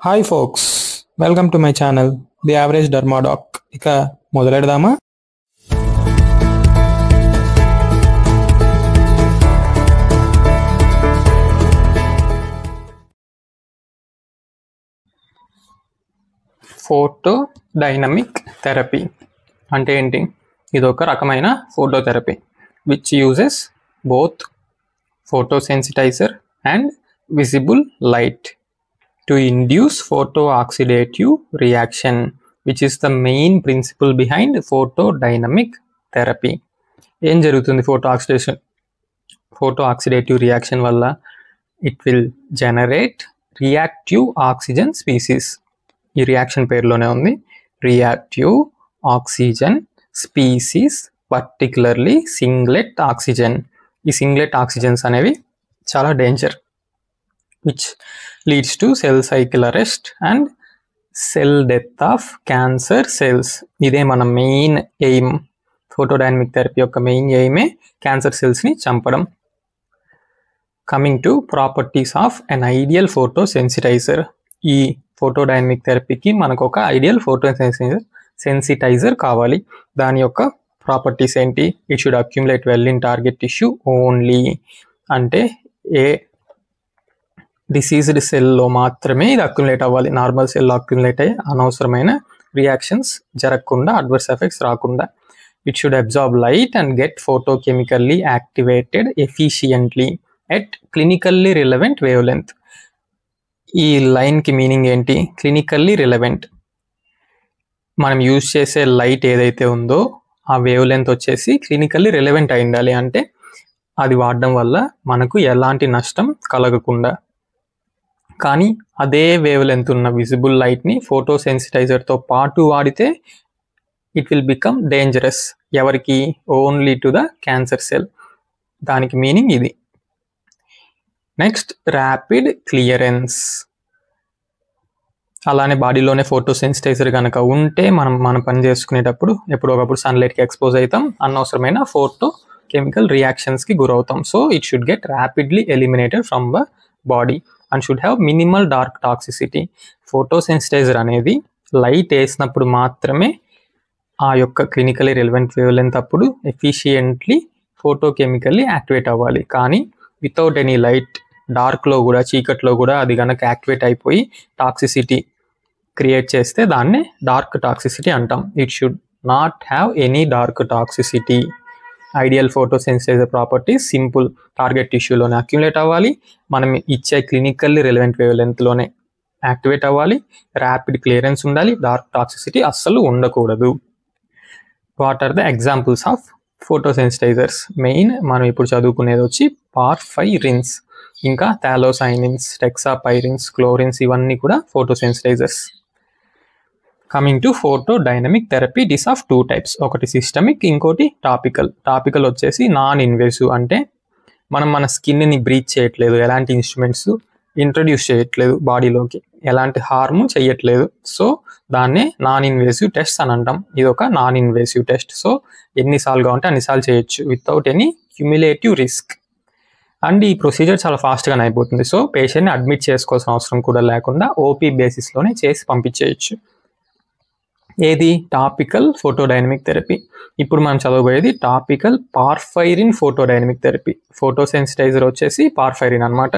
Hi folks, welcome to my channel the average dermadoc. ఇక మొదలెడదామా? Photo dynamic therapy అంటే ఏంటి? ఇది ఒక రకమైన phototherapy which uses both photosensitizer and visible light to induce photooxidative reaction, which is the main principle behind photodynamic therapy. ఏం జరుగుతుంది photooxidative reaction వల్ల? It will generate reactive oxygen species. ఈ reaction పేరులోనే ఉంది, reactive oxygen species, particularly singlet oxygen. ఈ singlet oxygens అనేవి చాలా danger, which leads to cell cycle arrest and cell death of cancer cells. ఇదే మన మెయిన్ ఎయిమ్. ఫోటోడైనమిక్ థెరపీ యొక్క main ఎయిమే క్యాన్సర్ సెల్స్ని చంపడం. Coming to properties of an ideal photosensitizer. ఈ ఫోటోడైనమిక్ థెరపీకి మనకు ఒక ఐడియల్ ఫోటోసెన్సిటైజర్ కావాలి. దాని యొక్క ప్రాపర్టీస్ ఏంటి? It should accumulate well in target tissue only. అంటే ఏ డిసీజ్డ్ సెల్లో మాత్రమే ఇది అక్యుములేట్ అవ్వాలి. నార్మల్ సెల్లో అక్యుములేట్ అయ్యి అనవసరమైన రియాక్షన్స్ జరగకుండా, అడ్వర్స్ ఎఫెక్ట్స్ రాకుండా. It should absorb light and get photochemically activated efficiently at clinically relevant wavelength. ఈ లైన్కి మీనింగ్ ఏంటి? Clinically relevant. మనం యూజ్ చేసే లైట్ ఏదైతే ఉందో ఆ వేవ్ లెంత్ వచ్చేసి క్లినికల్లీ రిలవెంట్ అయి ఉండాలి. అంటే అది వాడడం వల్ల మనకు ఎలాంటి నష్టం కలగకుండా. కానీ అదే వేవ్ లెంత్ ఉన్న విజిబుల్ లైట్ని ఫోటోసెన్సిటైజర్తో పాటు వాడితే ఇట్ విల్ బికమ్ డేంజరస్. ఎవరికి? Only to the cancer cell. దానికి మీనింగ్ ఇది. Next, rapid clearance. అలానే బాడీలోనే ఫోటోసెన్సిటైజర్ కనుక ఉంటే మనం పని చేసుకునేటప్పుడు ఎప్పుడో ఒకప్పుడు సన్లైట్కి ఎక్స్పోజ్ అవుతాం, అనవసరమైన ఫోటో కెమికల్ రియాక్షన్స్కి గురవుతాం. So it should get rapidly eliminated from the body and should have minimal dark toxicity. Photosensitizer అనేది లైట్ వేసినప్పుడు మాత్రమే ఆ యొక్క క్లినికలీ రిలవెంట్ వేవ్ లెంత్ అప్పుడు ఎఫిషియెంట్లీ ఫోటోకెమికల్లీ యాక్టివేట్ అవ్వాలి. కానీ వితౌట్ ఎనీ లైట్, డార్క్లో కూడా, చీకట్లో కూడా అది కనుక యాక్టివేట్ అయిపోయి టాక్సిసిటీ క్రియేట్ చేస్తే దాన్ని డార్క్ టాక్సిసిటీ అంటాం. It should not have any dark toxicity. Ideal photosensitizer properties simple. Target టిష్యూలోనే అక్యుములేట్ అవ్వాలి, మనం ఇచ్చే క్లినికల్లీ రిలవెంట్ వేవ్ లెంత్లోనే యాక్టివేట్ అవ్వాలి, ర్యాపిడ్ క్లియరెన్స్ ఉండాలి, డార్క్ టాక్సిసిటీ అస్సలు ఉండకూడదు. What are the examples of photosensitizers? Main మనం ఇప్పుడు చదువుకునేది వచ్చి పార్ఫైరిన్స్, ఇంకా థాలోసైనిన్స్, టెక్సాపైరిన్స్, క్లోరిన్స్, ఇవన్నీ కూడా photosensitizers. Coming to photodynamic therapy, it is of two types. ఒకటి సిస్టమిక్, ఇంకోటి టాపికల్. టాపికల్ వచ్చేసి నాన్ ఇన్వేసివ్, అంటే మనం మన స్కిన్ని బ్రీచ్ చేయట్లేదు, ఎలాంటి ఇన్స్ట్రుమెంట్స్ ఇంట్రడ్యూస్ చేయట్లేదు బాడీలోకి, ఎలాంటి హార్మ్ చేయట్లేదు. సో దాన్నే నాన్ ఇన్వేసివ్ టెస్ట్ అని అంటాం. ఇది ఒక నాన్ ఇన్వేసివ్ టెస్ట్. సో ఎన్నిసార్లు కావాలంటే అన్నిసార్లు చేయొచ్చు without any cumulative risk. And ఈ ప్రొసీజర్ చాలా ఫాస్ట్గానే అయిపోతుంది. సో పేషెంట్ని అడ్మిట్ చేసుకోవాల్సిన అవసరం కూడా లేకుండా ఓపీ బేసిస్లోనే చేసి పంపించేయచ్చు. ఏది? Topical photodynamic therapy. ఇప్పుడు మనం చదవబోయేది topical porphyrin photodynamic therapy. Photosensitiser వచ్చేసి పార్ఫైరిన్ అనమాట.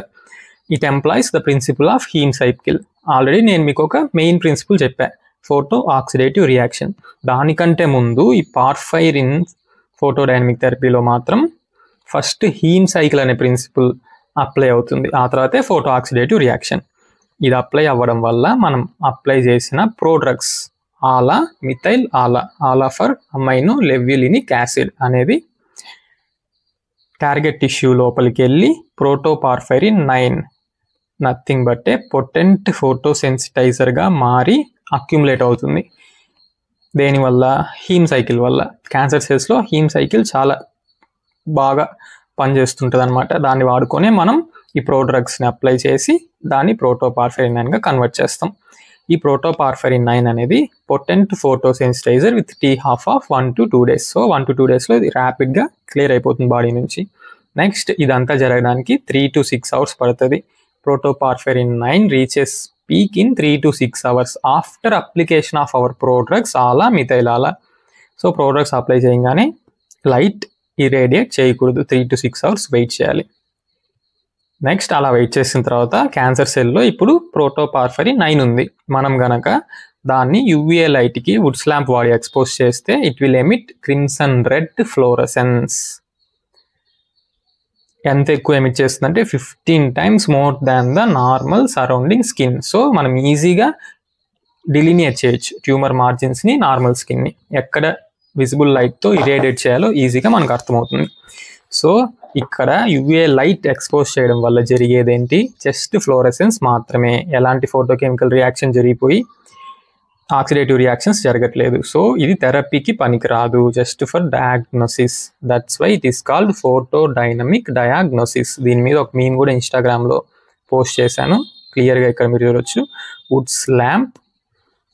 It employs the principle of haem cycle. Already నేను మీకు ఒక మెయిన్ ప్రిన్సిపల్ చెప్పా, ఫోటో ఆక్సిడేటివ్ రియాక్షన్. దానికంటే ముందు ఈ పార్ఫైరిన్ ఫోటోడైనమిక్ థెరపీలో మాత్రం ఫస్ట్ హీమ్ సైకిల్ అనే ప్రిన్సిపల్ అప్లై అవుతుంది, ఆ తర్వాతే ఫోటో ఆక్సిడేటివ్ రియాక్షన్. ఇది అప్లై అవ్వడం వల్ల మనం అప్లై చేసిన prodrugs ALA, methyl ALA for amino levulinic acid అనేది టార్గెట్ టిష్యూ లోపలికి వెళ్ళి ప్రోటోపార్ఫైరిన్ 9 నథింగ్ బట్ ఏ పొటెంట్ ఫోటోసెన్సిటైజర్గా మారి అక్యుములేట్ అవుతుంది. దేనివల్ల? హీమ్ సైకిల్ వల్ల. క్యాన్సర్ సెల్స్లో హీమ్ సైకిల్ చాలా బాగా పనిచేస్తుంటుంది అనమాట. దాన్ని వాడుకొని మనం ఈ ప్రోడ్రగ్స్ని అప్లై చేసి దాన్ని ప్రోటోపార్ఫైరిన్ 9గా కన్వర్ట్ చేస్తాం. ఈ ప్రోటోపార్ఫైరిన్ 9 అనేది potent photosensitizer with t12 of 1 to 2 days. So 1 to 2 daysలో ఇది ర్యాపిడ్గా క్లియర్ అయిపోతుంది బాడీ నుంచి. నెక్స్ట్ ఇదంతా జరగడానికి 3 to 6 hours పడుతుంది. protoporphyrin 9 reaches peak in 3 to 6 hours after application of our prodrugs ALA methyl ALA. So products apply చేయగానే light ఇరేడియేట్ చేయకూడదు, 3 to 6 hours వెయిట్ చేయాలి. నెక్స్ట్ అలా వెయిట్ చేసిన తర్వాత క్యాన్సర్ సెల్లో ఇప్పుడు ప్రోటోపార్ఫరిన్ 9 ఉంది. మనం గనక దాన్ని యూవీఏ లైట్కి వుడ్స్ ల్యాంప్ వాడి ఎక్స్పోజ్ చేస్తే it will emit crimson red fluorescence. ఎంత ఎక్కువ ఎమిట్ చేస్తుందంటే 15 times more than the normal surrounding skin. So మనం ఈజీగా డిలినియేట్ చేయొచ్చు ట్యూమర్ మార్జిన్స్ని, నార్మల్ స్కిన్ని. ఎక్కడ విజిబుల్ లైట్తో ఇరేడియేట్ చేయాలో ఈజీగా మనకు అర్థమవుతుంది. సో ఇక్కడ యూవీఏ లైట్ ఎక్స్పోజ్ చేయడం వల్ల జరిగేది ఏంటి, జస్ట్ ఫ్లోరసెన్స్ మాత్రమే, ఎలాంటి ఫోటోకెమికల్ రియాక్షన్ జరిగిపోయి ఆక్సిడేటివ్ రియాక్షన్స్ జరగట్లేదు. సో ఇది థెరపీకి పనికిరాదు, just for diagnosis. That's why it is called photo dynamic diagnosis. దీని మీద ఒక మీమ్ కూడా ఇన్స్టాగ్రామ్లో పోస్ట్ చేశాను, క్లియర్గా ఇక్కడ మీరు చూడొచ్చు. Woods lamp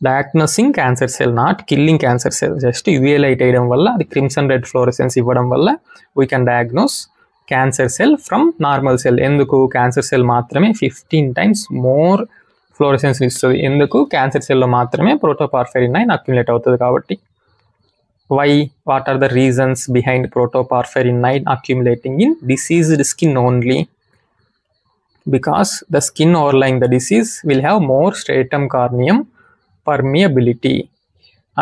diagnosing cancer cell, not killing cancer cell. Just UVA light వేయడం వల్ల అది క్రిమ్సన్ రెడ్ ఫ్లోరసెన్స్ ఇవ్వడం వల్ల we can diagnose cancer cell from normal cell. ఎందుకు క్యాన్సర్ సెల్ మాత్రమే 15 times మోర్ ఫ్లోరసెన్స్ ఇస్తుంది, ఎందుకు క్యాన్సర్ సెల్లో మాత్రమే ప్రోటోపార్ఫరిన్ 9 అక్యుములేట్ అవుతుంది కాబట్టి. Why, what are the reasons behind protoporphyrin 9 accumulating in diseased skin only? Because the skin overlying the disease will have more stratum corneum permeability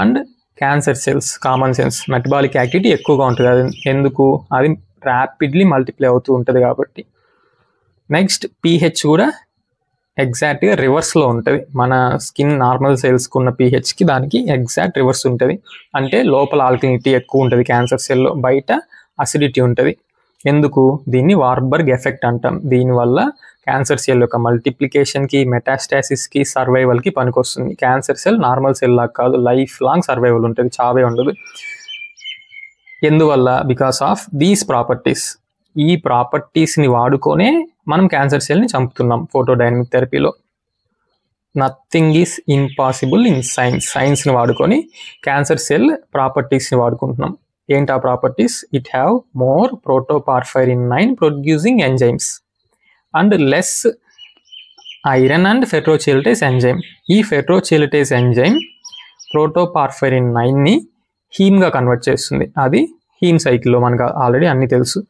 and cancer cells common sense metabolic activity ఎక్కువగా ఉంటుంది. అది ఎందుకు, అది rapidly multiply అవుతూ ఉంటుంది కాబట్టి. Next pH కూడా ఎగ్జాక్ట్గా రివర్స్లో ఉంటుంది. మన స్కిన్ నార్మల్ సెల్స్కి ఉన్న పీహెచ్కి దానికి ఎగ్జాక్ట్ రివర్స్ ఉంటుంది. అంటే లోపల ఆల్కలినిటీ ఎక్కువ ఉంటుంది క్యాన్సర్ సెల్లో, బయట అసిడిటీ ఉంటుంది. ఎందుకు, దీన్ని వార్బర్గ్ ఎఫెక్ట్ అంటాం. దీనివల్ల క్యాన్సర్ సెల్ యొక్క మల్టిప్లికేషన్కి, మెటాస్టాసిస్కి, సర్వైవల్కి పనికొస్తుంది. క్యాన్సర్ సెల్ నార్మల్ సెల్ లాగా కాదు, లైఫ్ లాంగ్ సర్వైవల్ ఉంటుంది, చావే ఉండదు. ఎందువల్ల, బికాస్ ఆఫ్ దీస్ ప్రాపర్టీస్. ఈ ప్రాపర్టీస్ని వాడుకొనే మనం క్యాన్సర్ సెల్ని చంపుతున్నాం ఫోటోడైనమిక్ థెరపీలో. Nothing is impossible in science. సైన్స్ని వాడుకొని క్యాన్సర్ సెల్ ప్రాపర్టీస్ని వాడుకుంటున్నాం. ఏంటి ఆ properties? It have more protoporphyrin 9 producing enzymes and less iron and ferrochelatase enzyme. ఈ ఫెట్రోచిలిటేస్ ఎంజైమ్ ప్రోటోపార్ఫరిన్ 9ని హీమ్గా కన్వర్ట్ చేస్తుంది. అది హీమ్ సైకిల్లో మనకు ఆల్రెడీ అన్నీ తెలుసు.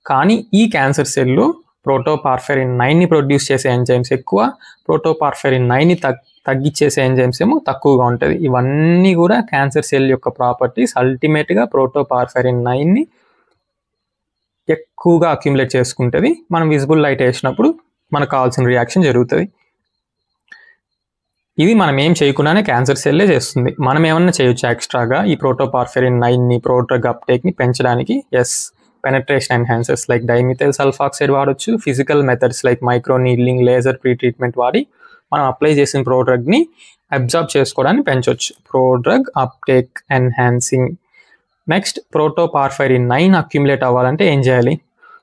కానీ ఈ క్యాన్సర్ సెల్లో ప్రోటోపార్ఫరిన్ 9ని ప్రొడ్యూస్ చేసే ఎంజైమ్స్ ఎక్కువ, ప్రోటోపార్ఫరిన్ 9ని తగ్గించేసే ఎంజైమ్స్ ఏమో తక్కువగా ఉంటుంది. ఇవన్నీ కూడా క్యాన్సర్ సెల్ యొక్క ప్రాపర్టీస్. అల్టిమేట్గా ప్రోటోపార్ఫరిన్ 9ని ఎక్కువగా అక్యుములేట్ చేసుకుంటుంది. మనం విజిబుల్ లైట్ వేసినప్పుడు మనకు కావాల్సిన రియాక్షన్ జరుగుతుంది. ఇది మనం ఏం చేయకుండానే క్యాన్సర్ సెల్లే చేస్తుంది. మనం ఏమన్నా చేయొచ్చు ఎక్స్ట్రాగా ఈ ప్రోటోపార్ఫరిన్ 9ని, ప్రోడ్రగ్ అప్టేక్ని పెంచడానికి? Yes, penetration enhancers like dimethyl sulfoxide వాడచ్చు. Physical methods like microneedling, laser pre treatment వాడి మనం అప్లై చేసిన ప్రోడ్రగ్ని అబ్జార్బ్ చేసుకోవడానికి పెంచవచ్చు. Prodrug uptake enhancing. Next, protoporphyrin 9 accumulate అవ్వాలంటే ఏం చేయాలి?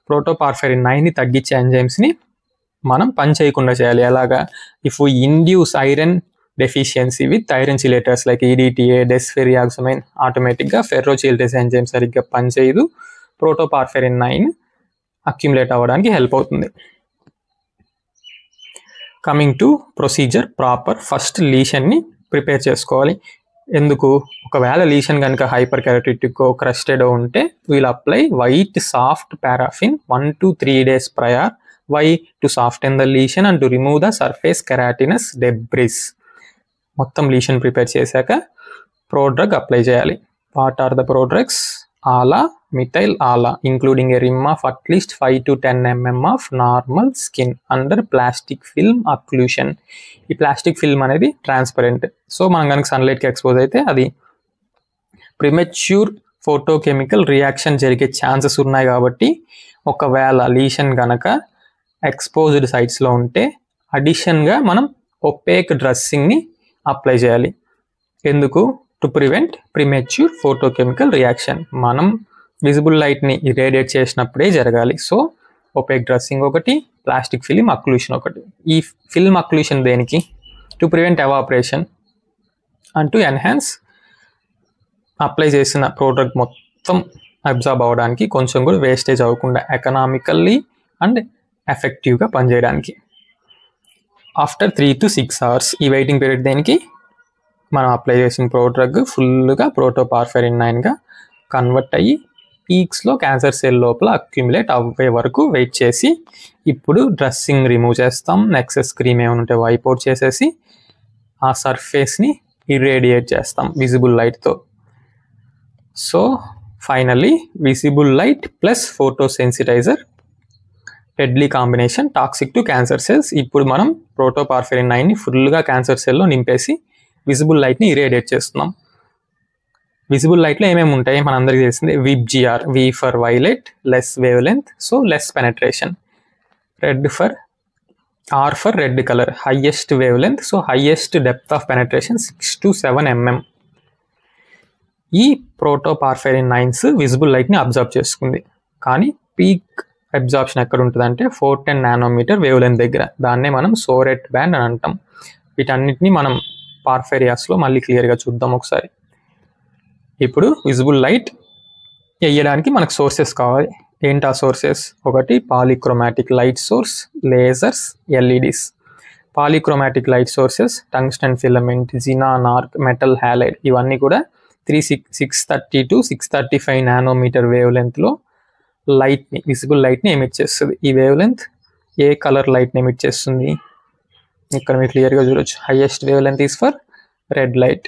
ప్రోటోపార్ఫరిన్ 9ని తగ్గించే ఎంజైమ్స్ని మనం పని చేయకుండా చేయాలి. ఎలాగా? If we induce iron deficiency with iron chelators like EDTA, desferrioxamine, ఆటోమేటిక్గా ఫెర్రోచిలిటేస్ ఎంజైమ్ సరిగ్గా పనిచేయదు. ప్రోటోపార్ఫరిన్ 9 అక్యుములేట్ అవ్వడానికి హెల్ప్ అవుతుంది. Coming to procedure proper. First లీషన్ని ప్రిపేర్ చేసుకోవాలి. ఎందుకు? ఒకవేళ లీషన్ కనుక హైపర్ కెరటిటికో, క్రస్టెడో ఉంటే we'll apply white soft paraffin 1 to 3 days prior. Why? To soften the lesion and to remove the surface keratinous debris. మొత్తం లీషన్ ప్రిపేర్ చేశాక ప్రోడ్రగ్ అప్లై చేయాలి. What are the prodrugs? ALA, methyl ALA, including a rim of at least 5 to 10 mm of normal skin under plastic film occlusion. ఈ plastic film అనేది transparent. So మనం కనుక సన్లైట్కి expose అయితే అది premature photochemical reaction జరిగే chances ఉన్నాయి. కాబట్టి ఒకవేళ లీషన్ కనుక ఎక్స్పోజ్డ్ సైట్స్లో ఉంటే అడిషన్గా మనం ఒపేక్ డ్రెస్సింగ్ని అప్లై చేయాలి. ఎందుకు? To prevent premature photochemical reaction. మనం విజిబుల్ లైట్ని ఇరేడియేట్ చేసినప్పుడే జరగాలి. సో ఒపేక్ డ్రెస్సింగ్ ఒకటి, ప్లాస్టిక్ ఫిల్మ్ అక్లూషన్ ఒకటి. ఈ ఫిల్మ్ అక్లూషన్ దేనికి? To prevent evaporation and to enhance apply చేసిన ప్రోడక్ట్ మొత్తం అబ్జార్బ్ అవ్వడానికి, కొంచెం కూడా వేస్టేజ్ అవ్వకుండా ఎకనామికల్లీ అండ్ ఎఫెక్టివ్గా పనిచేయడానికి. ఆఫ్టర్ 3 to 6 hours ఈ వెయిటింగ్ పీరియడ్ దేనికి, మనం అప్లై చేసిన డ్రగ్ ఫుల్గా ప్రోటోపార్ఫెరిన్ 9గా కన్వర్ట్ అయ్యి పీక్స్లో క్యాన్సర్ సెల్ లోపల అక్యుములేట్ అవ్వే వరకు వెయిట్ చేసి, ఇప్పుడు డ్రెస్సింగ్ రిమూవ్ చేస్తాం, ఎక్సెస్ క్రీమ్ ఏమైనా ఉంటే వైప్ అవుట్ చేసేసి ఆ సర్ఫేస్ని ఇరేడియేట్ చేస్తాం విజిబుల్ లైట్తో. So finally visible light plus photosensitizer deadly combination, toxic to cancer cells. ఇప్పుడు మనం ప్రోటోపార్ఫెరిన్ 9ని ఫుల్గా క్యాన్సర్ సెల్లో నింపేసి విజిబుల్ లైట్ని ఇరేడియేట్ చేస్తున్నాం. విజిబుల్ లైట్లో ఏమేమి ఉంటాయి మనందరికీ తెలిసింది, VIBGYOR, V for violet, less wave length, so less penetration. Red for R for red colour, highest wave length, so highest depth of penetration 6 to 7 mm. ఈ ప్రోటోపార్ఫెరిన్ 9s విజిబుల్ లైట్ని అబ్జర్వ్ చేసుకుంది, కానీ పీక్ అబ్జార్ప్షన్ ఎక్కడ ఉంటుందంటే 410 nanometer wave length దగ్గర. దాన్నే మనం సోరెట్ band అని అంటాం. వీటన్నిటిని మనం పార్ఫెరియాస్లో మళ్ళీ క్లియర్గా చూద్దాం ఒకసారి. ఇప్పుడు విజిబుల్ లైట్ వేయడానికి మనకు సోర్సెస్ కావాలి. ఏంటి ఆ సోర్సెస్? ఒకటి పాలిక్రోమాటిక్ light source, lasers, LEDs. పాలిక్రోమాటిక్ light sources tungsten filament, xenon arc, metal halide, ఇవన్నీ కూడా 630 to 635 nanometer వేవ్ లెంత్లో లైట్ని, విజిబుల్ లైట్ని ఎమిట్ చేస్తుంది. ఈ వేవ్ లెంత్ ఏ కలర్ లైట్ని ఎమిట్ చేస్తుంది? ఇక్కడ మీరు క్లియర్గా చూడొచ్చు. Highest wave length is for red light.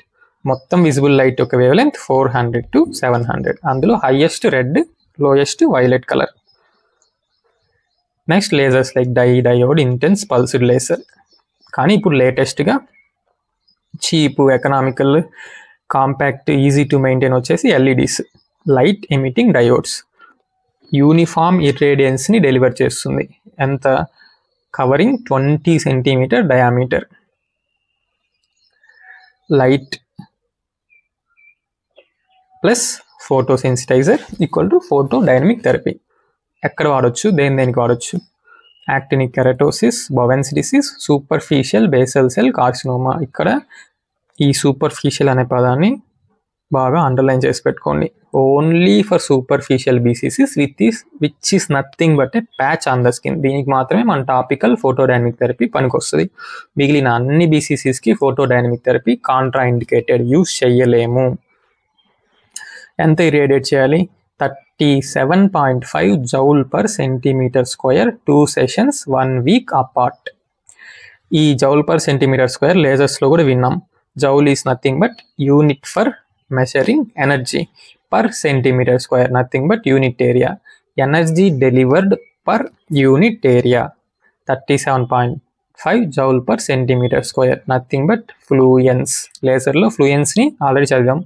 మొత్తం విజిబుల్ లైట్ యొక్క వేవ్ లెంత్ 400 to 700. అందులో highest red, lowest violet colour. Next lasers like diode, intense, pulsed laser. కానీ ఇప్పుడు లేటెస్ట్గా cheap, economical, compact, easy to maintain వచ్చేసి LEDs, light emitting diodes. Uniform ఇర్రేడియన్స్ని deliver చేస్తుంది. ఎంత? Covering 20 centimeter diameter. Light plus ఫోటోసెన్సిటైజర్ equal to photodynamic therapy. ఎక్కడ వాడచ్చు? దేనికి వాడచ్చు? Actinic keratosis, Bowen's disease, superficial basal cell carcinoma. ఇక్కడ ఈ సూపర్ఫిషియల్ అనే పదాన్ని బాగా అండర్లైన్ చేసి పెట్టుకోండి. Only for superficial BCCs which is nothing but a patch on the skin. దీనికి మాత్రమే మన టాపికల్ ఫోటోడైనమిక్ థెరపీ పనికొస్తుంది. మిగిలిన అన్ని బీసీసీస్కి photodynamic therapy contraindicated, use చేయలేము. ఎంత ఇరేడియేట్ చేయాలి? 37.5 joule per centimeter square, 2 sessions, 1 week apart. ఈ జౌల్ పర్ సెంటీమీటర్ స్క్వేర్ లేజర్స్లో కూడా విన్నాం. Joule is nothing but unit for measuring energy, per centimetre square nothing but unit area. Energy delivered per unit area 37.5 joule per centimeter square, nothing but fluence. లేజర్లో ఫ్లూయెన్స్ని already చదివాం.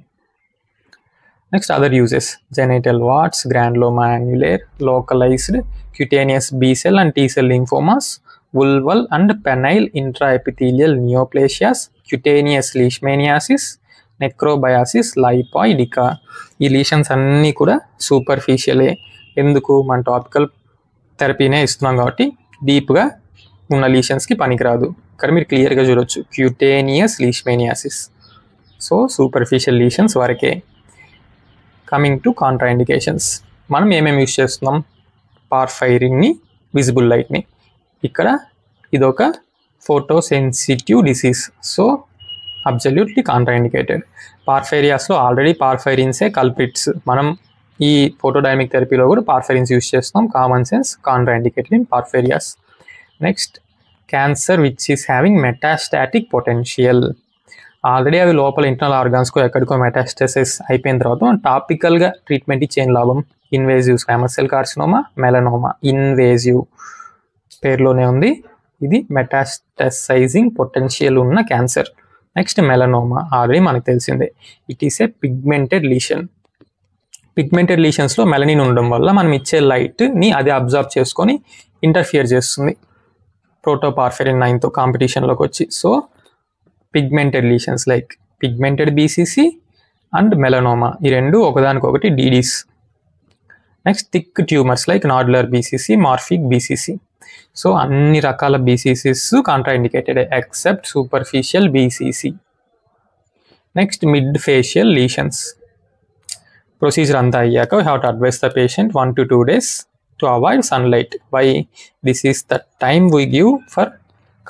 Next other uses, genital warts, granuloma annulare, localised cutaneous B cell and T cell lymphomas, vulval and penile intraepithelial neoplasias, cutaneous leishmaniasis, necrobiosis, lipoidica. ఈ lesions అన్నీ కూడా సూపర్ఫిషియలే. ఎందుకు? మన topical థెరపీనే ఇస్తున్నాం కాబట్టి డీప్గా ఉన్న లీషన్స్కి పనికిరాదు. ఇక్కడ మీరు క్లియర్గా చూడొచ్చు, cutaneous leishmaniasis. So superficial lesions వరకే. కమింగ్ టు కాంట్రా ఇండికేషన్స్, మనం ఏమేమి యూజ్ చేస్తున్నాం? పార్ఫైరిన్ని, విజిబుల్ లైట్ని. ఇక్కడ ఇదొక photosensitive disease, so absolutely contraindicated. పార్ఫైరియాస్లో ఆల్రెడీ పార్ఫైరిన్సే కల్పిట్స్. మనం ఈ ఫోటోడైనమిక్ థెరపీలో కూడా పార్ఫైరిన్స్ యూజ్ చేస్తున్నాం. Common sense contraindicated in porphyrias. Next cancer which is having metastatic potential. Already అవి లోపల ఇంటర్నల్ ఆర్గాన్స్కో ఎక్కడికో మెటాస్టసిస్ అయిపోయిన తర్వాత మనం టాపికల్గా ట్రీట్మెంట్ ఇచ్చేం లాభం? Invasive squamous cell carcinoma, melanoma. Invasive పేరులోనే ఉంది, ఇది మెటాస్టసైజింగ్ పొటెన్షియల్ ఉన్న క్యాన్సర్. నెక్స్ట్ మెలనోమా, ఆల్రెడీ మనకు తెలిసిందే, it is a pigmented lesion. Pigmented లీషన్స్లో మెలనిన్ ఉండడం వల్ల మనం ఇచ్చే లైట్ని అది అబ్జర్వ్ చేసుకొని ఇంటర్ఫియర్ చేస్తుంది ప్రోటోపార్ఫెరిన్ 9తో కాంపిటీషన్లోకి వచ్చి. So pigmented lesions like pigmented BCC and melanoma, ఈ రెండు ఒకదానికొకటి డీడీస్. Next thick tumours like nodular BCC, morphoeic BCC. So అన్ని రకాల BCCs contraindicated except superficial BCC. Next mid facial lesions. Procedure అంతా అయ్యాక we have to advise the patient 1 to 2 days to avoid sunlight. Why? This is the time we give for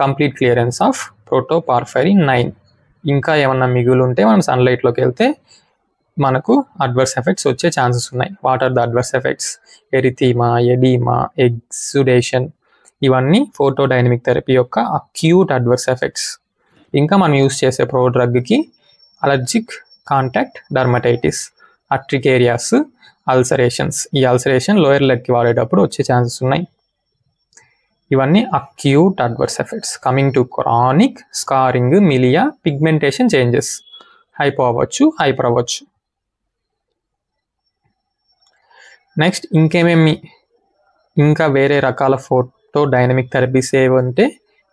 complete clearance of protoporphyrin 9. ఇంకా ఏమన్నా మిగులు ఉంటే మనం సన్లైట్లోకి వెళ్తే మనకు అడ్వర్స్ ఎఫెక్ట్స్ వచ్చే ఛాన్సెస్ ఉన్నాయి. What are the adverse effects? Erythema, oedema, exudation, ఇవన్నీ ఫోటోడైనమిక్ థెరపీ యొక్క అక్యూట్ అడ్వర్స్ ఎఫెక్ట్స్. ఇంకా మనం యూస్ చేసే డ్రగ్కి allergic contact dermatitis, urticarias, ulcerations. ఈ అల్సరేషన్ లోయర్ లెగ్కి వాడేటప్పుడు వచ్చే ఛాన్సెస్ ఉన్నాయి. ఇవన్నీ acute adverse effects. Coming to chronic, scarring, milia, pigmentation changes, hypo అవ్వచ్చు, హైపర్ అవ్వచ్చు. నెక్స్ట్ ఇంకా వేరే రకాల ఫోటోడైనమిక్ థెరపీస్ ఏవంటే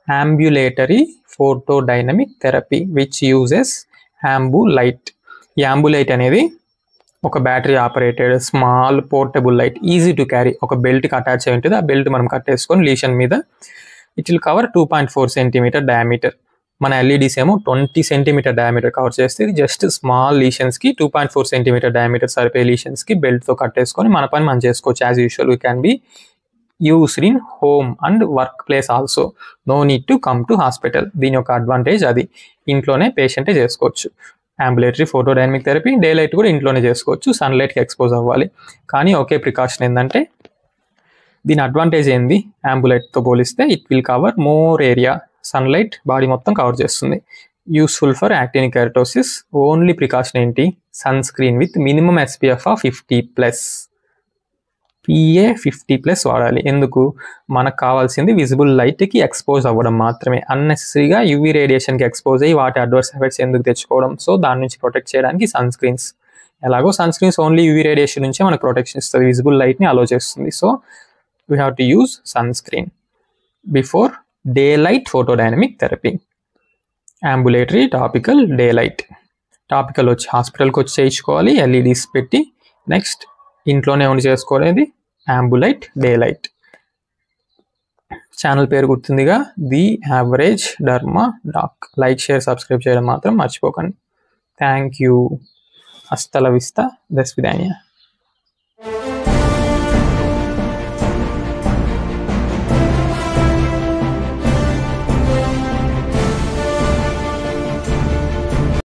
ambulatory photodynamic therapy which uses Ambulight. ఈ అంబులైట్ అనేది ఒక battery operated small portable light, easy to carry. ఒక బెల్ట్కి అటాచ్ అయి ఉంటుంది. ఆ బెల్ట్ మనం కట్టేసుకొని లీషన్ మీద it will cover 2.4 centimetre diameter. మన ఎల్ఈడీస్ ఏమో 20 సెంటీమీటర్ డయామీటర్ కవర్ చేస్తే ఇది జస్ట్ స్మాల్ లీషన్స్కి 2.4 సెంటీమీటర్ డయామీటర్ సరిపోయే లీషన్స్కి బెల్ట్తో కట్టేసుకొని మన పని మనం చేసుకోవచ్చు. As usual we can be used in home and work place also. No need to come to hospital. దీని యొక్క అడ్వాంటేజ్ అది. ఇంట్లోనే పేషెంటే చేసుకోవచ్చు. Ambulatory photodynamic therapy day light కూడా ఇంట్లోనే చేసుకోవచ్చు. సన్లైట్కి ఎక్స్పోజ్ అవ్వాలి. కానీ ఒకే ప్రికాషన్ ఏంటంటే దీని అడ్వాంటేజ్ ఏంది అంబులైట్తో పోలిస్తే? It will cover more area. Sunlight body మొత్తం కవర్ చేస్తుంది. Useful for actinic keratosis. Only precaution ఏంటి? Sunscreen with minimum SPF of 50+, PA 50+ వాడాలి. ఎందుకు? మనకు కావాల్సింది విజిబుల్ లైట్కి ఎక్స్పోజ్ అవ్వడం మాత్రమే. అన్నెసెసరీగా యూవీ రేడియేషన్కి ఎక్స్పోజ్ అయ్యి వాటి అడ్వర్స్ ఎఫెక్ట్స్ ఎందుకు తెచ్చుకోవడం? సో దాని నుంచి ప్రొటెక్ట్ చేయడానికి సన్ స్క్రీన్స్. ఎలాగో sun screens only UV radiation నుంచే మనకు ప్రొటెక్షన్ ఇస్తుంది, విజిబుల్ లైట్ని అలో చేస్తుంది. So we have to use sun screen before day light photodynamic therapy. Ambulatory, topical, day light. Topical వచ్చి హాస్పిటల్కి వచ్చి చేయించుకోవాలి ఎల్ఈడీస్ పెట్టి. నెక్స్ట్ ఇంట్లోనే ఉండి చేసుకోలేదు అంబులైట్, డే లైట్. ఛానల్ పేరు గుర్తుందిగా, the average derma doc. Like, share, subscribe చేయడం మాత్రం మర్చిపోకండి. Thank you. హస్త ల విస్తా, దస్విదానియా.